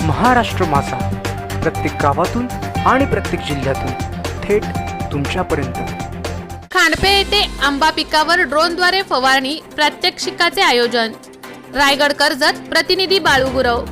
महाराष्ट्र माझा, प्रत्येक गावातून आणि प्रत्येक जिल्ह्यातून थेट तुमच्यापर्यंत। खांडपे येथे आंबा पिकावर ड्रोनद्वारे फवारणी प्रात्यक्षिकाचे आयोजन। रायगड कर्जत प्रतिनिधी बाळू गुरव।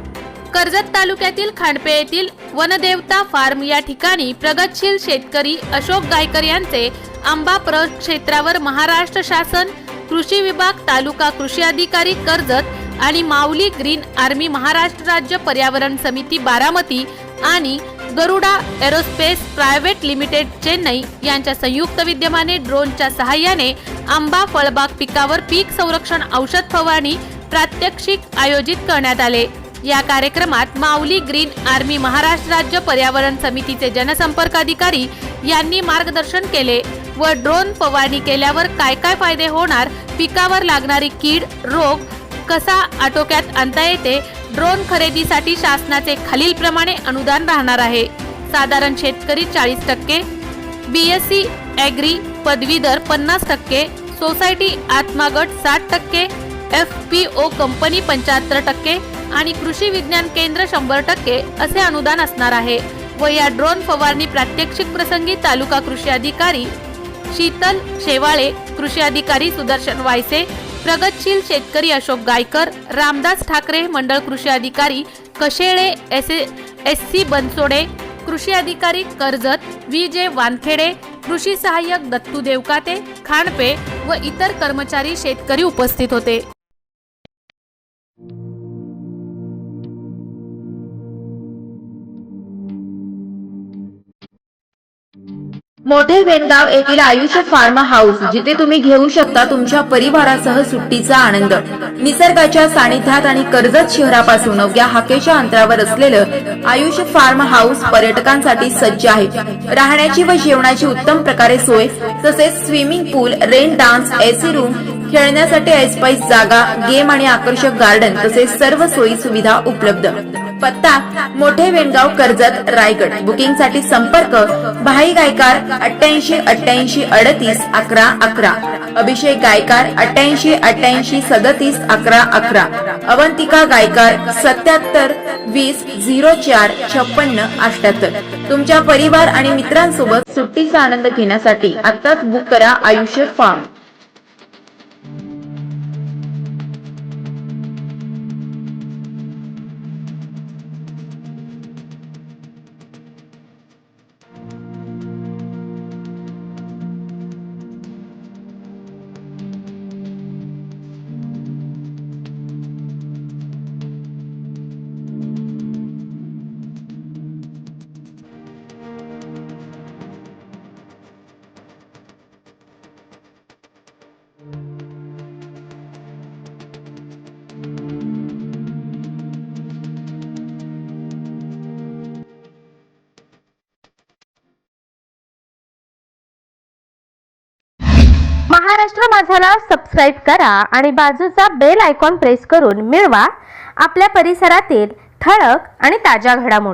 कर्जत तालुक्यातील खांडपे येथील वनदेवता फार्म या ठिकाणी प्रगतशील शेतकरी अशोक गायकर यांचे आंबा प्रक्षेत्रावर महाराष्ट्र शासन, कृषी विभाग, तालुका कृषी अधिकारी कर्जत आणि माऊली ग्रीन आर्मी, महाराष्ट्र राज्य पर्यावरण समिती बारामती आणि Garuda aerospace private limited Chennai यांच्या संयुक्त विद्यमाने ड्रोनच्या सहाय्याने आंबा फळबाग पिकावर पीक संरक्षण औषध फवारणी प्रात्यक्षिक आयोजित करण्यात आले। या कार्यक्रमात माऊली ग्रीन आर्मी, महाराष्ट्र राज्य पर्यावरण समितीचे जनसंपर्क अधिकारी यांनी मार्गदर्शन केले व ड्रोन फवारणी केल्यावर काय काय फायदे होणार, पिकावर लागणारी कीड, रोग कसा आटोक्यात आणता येते, ड्रोन खरेदीसाठी शासनाचे खालीलप्रमाणे अनुदान राहणार आहे। साधारण शेतकरी 40%, BSc ॲग्री पदवीधर 50%, सोसायटी आत्मा गट 60%, FPO कंपनी 75% आणि कृषी विज्ञान केंद्र 100% असे अनुदान असणार आहे व या ड्रोन फवारणी प्रात्यक्षिक प्रसंगी तालुका कृषी अधिकारी शीतल शेवाळे, कृषी अधिकारी सुदर्शन वायसे, प्रगतशील शेतकरी अशोक गायकर, रामदास ठाकरे, मंडळ कृषी अधिकारी कशेळे, SC बनसोडे, कृषी अधिकारी कर्जत VJ वानखेडे, कृषी सहाय्यक दत्तू देवकाते, खांडपे व इतर कर्मचारी शेतकरी उपस्थित होते। मोठे वेणगाव येथील आयुष फार्म हाऊस, जिथे तुम्ही घेऊ शकता तुमच्या परिवारासह सुट्टीचा आनंद। निसर्गाच्या सानिध्यात आणि कर्जत शहरापासून अवघ्या हाकेच्या अंतरावर असलेलं आयुष फार्म हाऊस पर्यटकांसाठी सज्ज आहे। राहण्याची व जेवणाची उत्तम प्रकारे सोय, तसेच स्विमिंग पूल, रेन डान्स, AC रूम, खेळण्यासाठी ऐसपैस जागा, गेम आणि आकर्षक गार्डन तसेच सर्व सोयी सुविधा उपलब्ध। पत्ता मोठे वेणगाव कर्जत रायगड। बुकिंग साठी संपर्क भाई गायकार 88 88 38 11 11, अभिषेक गायकार 88 88 37 11 11, अवंतिका गायकार 77 20 04 56 78। तुमच्या परिवार आणि मित्रांसोबत सुट्टीचा आनंद घेण्यासाठी आताच बुक करा आयुष फार्म। महाराष्ट्र माझाला सबस्क्राइब करा आणि बाजूचा बेल आयकॉन प्रेस करून मिळवा आपल्या परिसरातील ठळक आणि ताज्या घडामोडी।